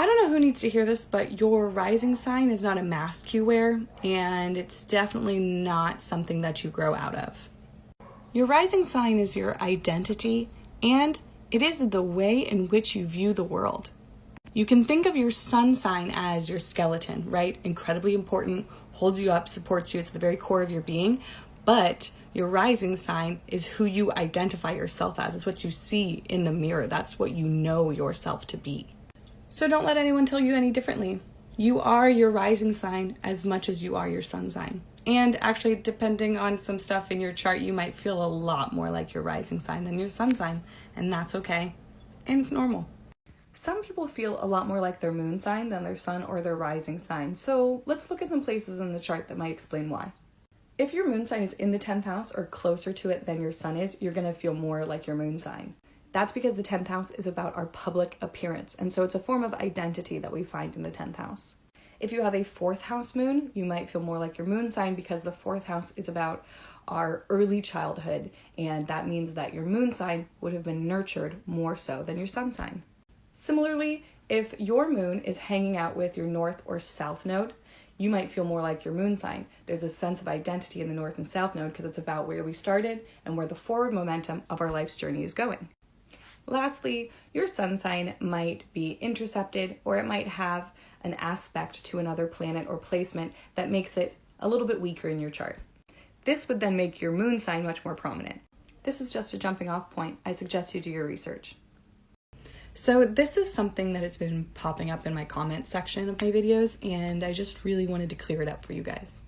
I don't know who needs to hear this, but your rising sign is not a mask you wear, and it's definitely not something that you grow out of. Your rising sign is your identity, and it is the way in which you view the world. You can think of your sun sign as your skeleton, right? Incredibly important, holds you up, supports you, it's the very core of your being, but your rising sign is who you identify yourself as. It's what you see in the mirror. That's what you know yourself to be. So don't let anyone tell you any differently. You are your rising sign as much as you are your sun sign. And actually, depending on some stuff in your chart, you might feel a lot more like your rising sign than your sun sign, and that's okay. And it's normal. Some people feel a lot more like their moon sign than their sun or their rising sign. So let's look at some places in the chart that might explain why. If your moon sign is in the 10th house or closer to it than your sun is, you're going to feel more like your moon sign. That's because the 10th house is about our public appearance, and so it's a form of identity that we find in the 10th house. If you have a 4th house moon, you might feel more like your moon sign because the 4th house is about our early childhood, and that means that your moon sign would have been nurtured more so than your sun sign. Similarly, if your moon is hanging out with your north or south node, you might feel more like your moon sign. There's a sense of identity in the north and south node because it's about where we started and where the forward momentum of our life's journey is going. Lastly, your sun sign might be intercepted, or it might have an aspect to another planet or placement that makes it a little bit weaker in your chart. This would then make your moon sign much more prominent. This is just a jumping off point. I suggest you do your research. So this is something that has been popping up in my comment section of my videos, and I just really wanted to clear it up for you guys.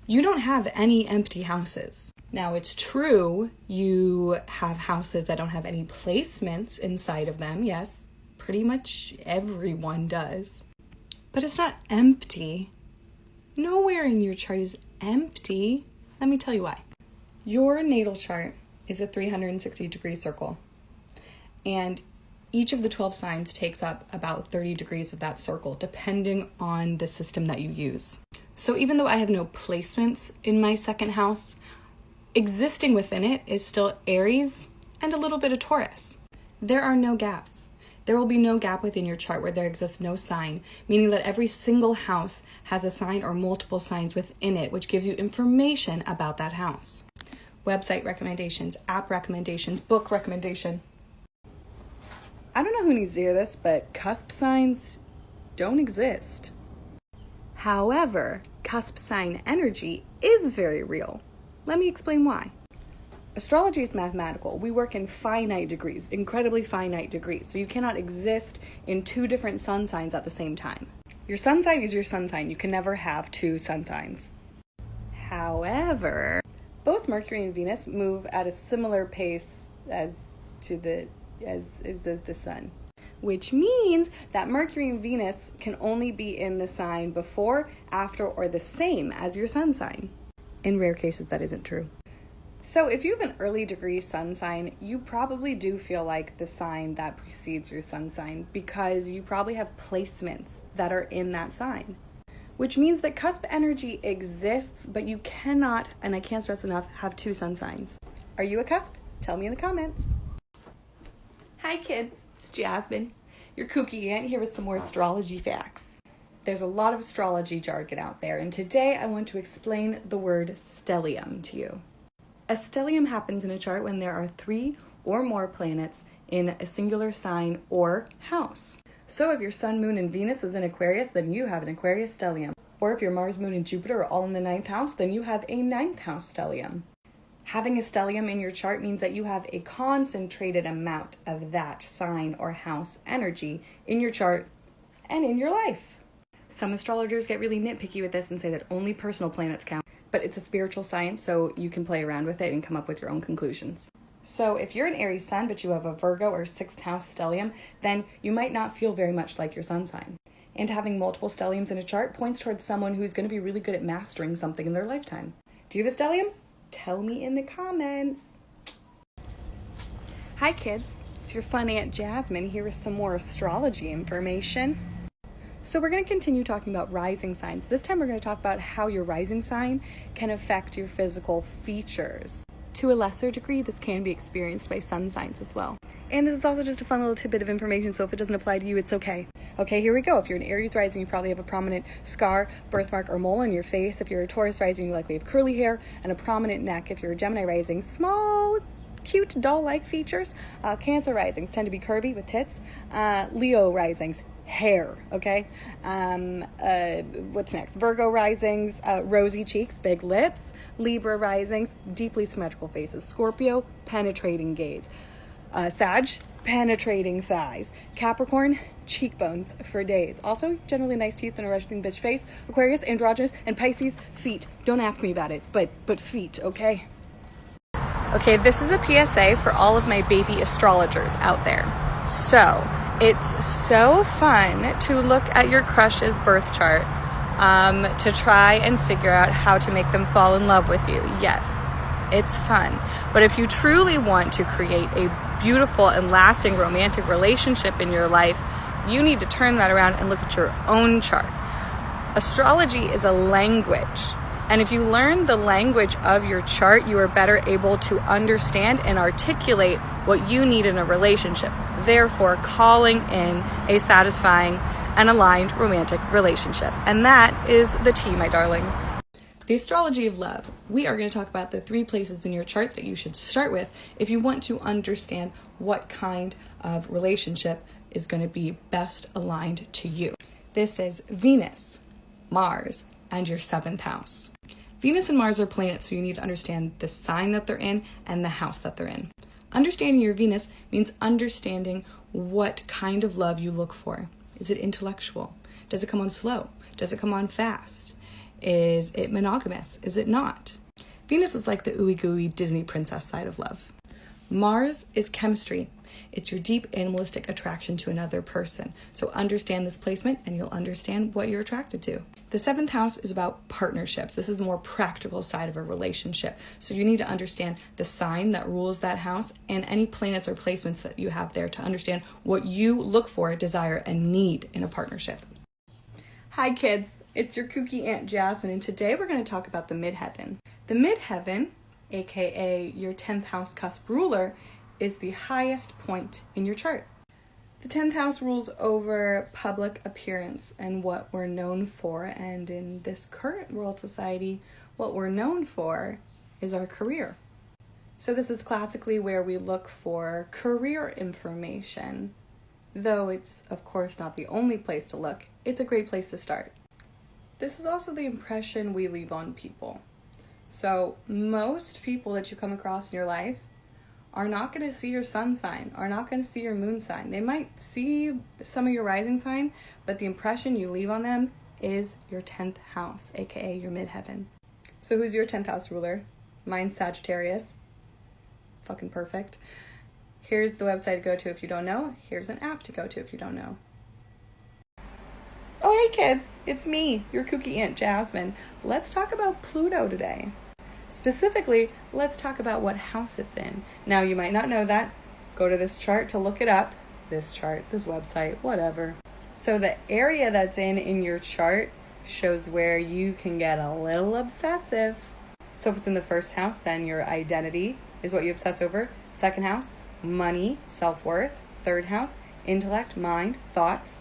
You don't have any empty houses. Now, it's true you have houses that don't have any placements inside of them. Yes, pretty much everyone does. But it's not empty. Nowhere in your chart is empty. Let me tell you why. Your natal chart is a 360-degree circle, and each of the 12 signs takes up about 30 degrees of that circle, depending on the system that you use. So even though I have no placements in my second house, existing within it is still Aries and a little bit of Taurus. There are no gaps. There will be no gap within your chart where there exists no sign, meaning that every single house has a sign or multiple signs within it, which gives you information about that house. Website recommendations, app recommendations, book recommendation. I don't know who needs to hear this, but cusp signs don't exist. However, cusp sign energy is very real. Let me explain why. Astrology is mathematical. We work in finite degrees, incredibly finite degrees. So you cannot exist in two different sun signs at the same time. Your sun sign is your sun sign. You can never have two sun signs. However, both Mercury and Venus move at a similar pace as the sun, which means that Mercury and Venus can only be in the sign before, after, or the same as your sun sign. In rare cases, that isn't true. So if you have an early degree sun sign, you probably do feel like the sign that precedes your sun sign because you probably have placements that are in that sign, which means that cusp energy exists, but you cannot, and I can't stress enough, have two sun signs. Are you a cusp? Tell me in the comments. Hi kids, it's Jasmine, your kooky aunt, here with some more astrology facts. There's a lot of astrology jargon out there, and today I want to explain the word stellium to you. A stellium happens in a chart when there are 3 or more planets in a singular sign or house. So if your sun, moon, and Venus is in Aquarius, then you have an Aquarius stellium. Or if your Mars, moon, and Jupiter are all in the 9th house, then you have a 9th house stellium. Having a stellium in your chart means that you have a concentrated amount of that sign or house energy in your chart and in your life. Some astrologers get really nitpicky with this and say that only personal planets count, but it's a spiritual science, so you can play around with it and come up with your own conclusions. So if you're an Aries sun, but you have a Virgo or 6th house stellium, then you might not feel very much like your sun sign. And having multiple stelliums in a chart points towards someone who's going to be really good at mastering something in their lifetime. Do you have a stellium? Tell me in the comments. Hi kids, it's your fun Aunt Jasmine here with some more astrology information. So we're going to continue talking about rising signs. This time we're going to talk about how your rising sign can affect your physical features. To a lesser degree, this can be experienced by sun signs as well. And this is also just a fun little tidbit of information, so if it doesn't apply to you, it's okay. Okay, here we go. If you're an Aries rising, you probably have a prominent scar, birthmark, or mole on your face. If you're a Taurus rising, you likely have curly hair and a prominent neck. If you're a Gemini rising, small, cute, doll-like features. Cancer risings tend to be curvy with tits. Leo risings, hair, okay? What's next? Virgo risings, rosy cheeks, big lips. Libra risings, deeply symmetrical faces. Scorpio, penetrating gaze. Sag, penetrating thighs. Capricorn, cheekbones for days. Also, generally nice teeth and a resting bitch face. Aquarius, androgynous, and Pisces, feet. Don't ask me about it, but feet, okay? Okay, this is a PSA for all of my baby astrologers out there. So, it's so fun to look at your crush's birth chart to try and figure out how to make them fall in love with you. Yes, it's fun. But if you truly want to create a beautiful and lasting romantic relationship in your life, you need to turn that around and look at your own chart. Astrology is a language. And if you learn the language of your chart, you are better able to understand and articulate what you need in a relationship, therefore calling in a satisfying and aligned romantic relationship. And that is the tea, my darlings. The astrology of love. We are going to talk about the 3 places in your chart that you should start with if you want to understand what kind of relationship is going to be best aligned to you. This is Venus, Mars, and your 7th house. Venus and Mars are planets, so you need to understand the sign that they're in and the house that they're in. Understanding your Venus means understanding what kind of love you look for. Is it intellectual? Does it come on slow? Does it come on fast? Is it monogamous? Is it not? Venus is like the ooey gooey Disney princess side of love. Mars is chemistry. It's your deep animalistic attraction to another person. So understand this placement and you'll understand what you're attracted to. The 7th house is about partnerships. This is the more practical side of a relationship. So you need to understand the sign that rules that house and any planets or placements that you have there to understand what you look for, desire, and need in a partnership. Hi kids, it's your kooky Aunt Jasmine, and today we're going to talk about the midheaven. The midheaven, aka your 10th house cusp ruler, is the highest point in your chart. The 10th house rules over public appearance and what we're known for, and in this current world society, what we're known for is our career. So this is classically where we look for career information. Though it's, of course, not the only place to look, it's a great place to start. This is also the impression we leave on people. So most people that you come across in your life are not going to see your sun sign, are not going to see your moon sign. They might see some of your rising sign, but the impression you leave on them is your 10th house, aka your midheaven. So who's your 10th house ruler? Mine's Sagittarius. Fucking perfect. Here's the website to go to if you don't know. Here's an app to go to if you don't know. Oh, hey kids, it's me, your kooky Aunt Jasmine. Let's talk about Pluto today. Specifically, let's talk about what house it's in. Now, you might not know that. Go to this chart to look it up. This chart, this website, whatever. So the area that's in your chart shows where you can get a little obsessive. So if it's in the 1st house, then your identity is what you obsess over. 2nd house, money, self-worth. 3rd house, intellect, mind, thoughts.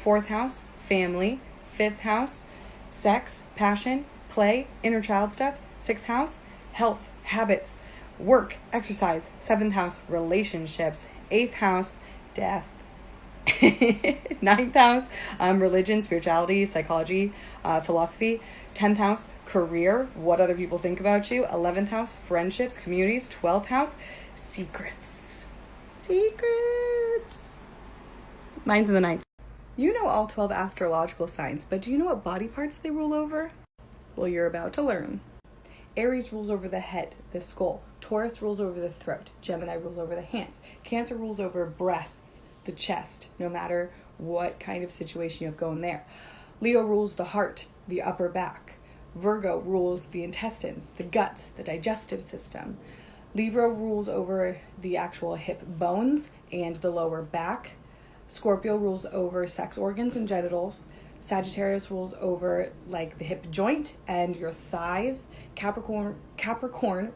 4th house, family. 5th house, sex, passion, play, inner child stuff. 6th house, health, habits, work, exercise. 7th house, relationships. 8th house, death. 9th house, religion, spirituality, psychology, philosophy. 10th house, career, what other people think about you. 11th house, friendships, communities. 12th house, secrets. Secrets. Mine's in the 9th. You know all 12 astrological signs, but do you know what body parts they rule over? Well, you're about to learn. Aries rules over the head, the skull. Taurus rules over the throat. Gemini rules over the hands. Cancer rules over breasts, the chest, no matter what kind of situation you have going there. Leo rules the heart, the upper back. Virgo rules the intestines, the guts, the digestive system. Libra rules over the actual hip bones and the lower back. Scorpio rules over sex organs and genitals. Sagittarius rules over like the hip joint and your thighs. Capricorn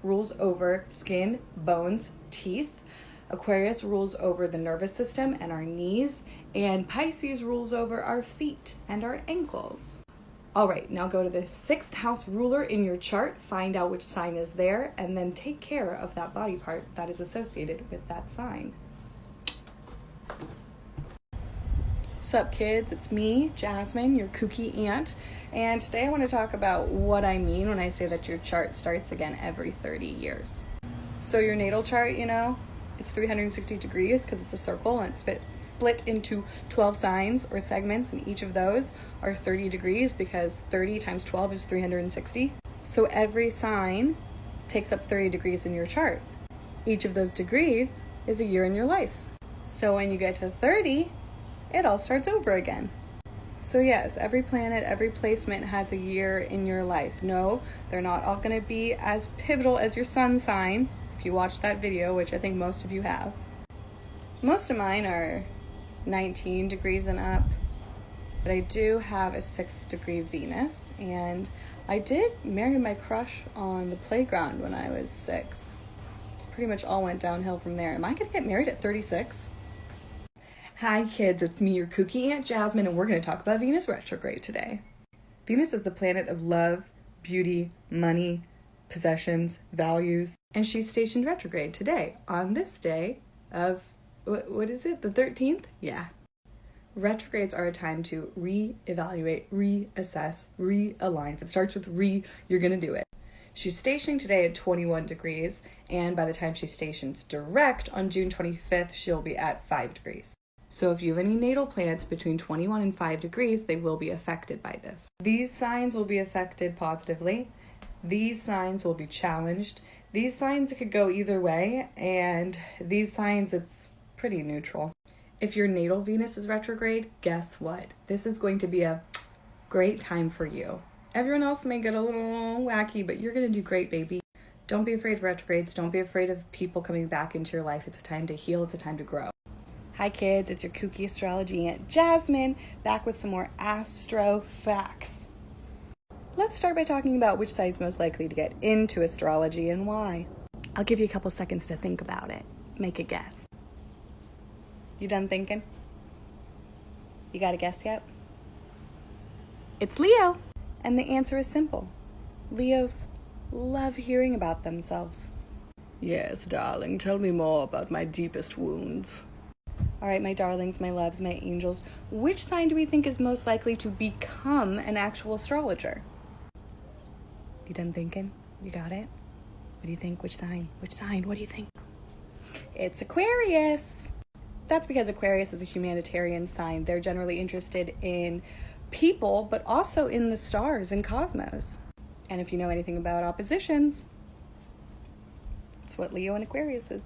rules over skin, bones, teeth. Aquarius rules over the nervous system and our knees. And Pisces rules over our feet and our ankles. All right, now go to the 6th house ruler in your chart, find out which sign is there, and then take care of that body part that is associated with that sign. Sup kids, it's me, Jasmine, your kooky aunt, and today I want to talk about what I mean when I say that your chart starts again every 30 years. So your natal chart, it's 360 degrees because it's a circle, and it's split into 12 signs or segments, and each of those are 30 degrees because 30 times 12 is 360. So every sign takes up 30 degrees in your chart. Each of those degrees is a year in your life. So when you get to 30, it all starts over again. So yes, every planet, every placement has a year in your life. No, they're not all going to be as pivotal as your sun sign. If you watched that video, which I think most of you have. Most of mine are 19 degrees and up, but I do have a 6th degree Venus, and I did marry my crush on the playground when I was 6. Pretty much all went downhill from there. Am I going to get married at 36? Hi kids, it's me, your kooky Aunt Jasmine, and we're going to talk about Venus retrograde today. Venus is the planet of love, beauty, money, possessions, values, and she's stationed retrograde today on this day of, what is it, the 13th? Yeah. Retrogrades are a time to reevaluate, reassess, realign. If it starts with you're going to do it. She's stationing today at 21 degrees, and by the time she stations direct on June 25th, she'll be at 5 degrees. So if you have any natal planets between 21 and 5 degrees, they will be affected by this. These signs will be affected positively. These signs will be challenged. These signs could go either way, and these signs, it's pretty neutral. If your natal Venus is retrograde, guess what? This is going to be a great time for you. Everyone else may get a little wacky, but you're going to do great, baby. Don't be afraid of retrogrades. Don't be afraid of people coming back into your life. It's a time to heal. It's a time to grow. Hi kids, it's your kooky astrology Aunt Jasmine, back with some more astro facts. Let's start by talking about which side is most likely to get into astrology and why. I'll give you a couple seconds to think about it. Make a guess. You done thinking? You got a guess yet? It's Leo. And the answer is simple. Leos love hearing about themselves. Yes, darling, tell me more about my deepest wounds. All right, my darlings, my loves, my angels, which sign do we think is most likely to become an actual astrologer? You done thinking? You got it? What do you think? Which sign? Which sign? What do you think? It's Aquarius. That's because Aquarius is a humanitarian sign. They're generally interested in people, but also in the stars and cosmos. And if you know anything about oppositions, it's what Leo and Aquarius is.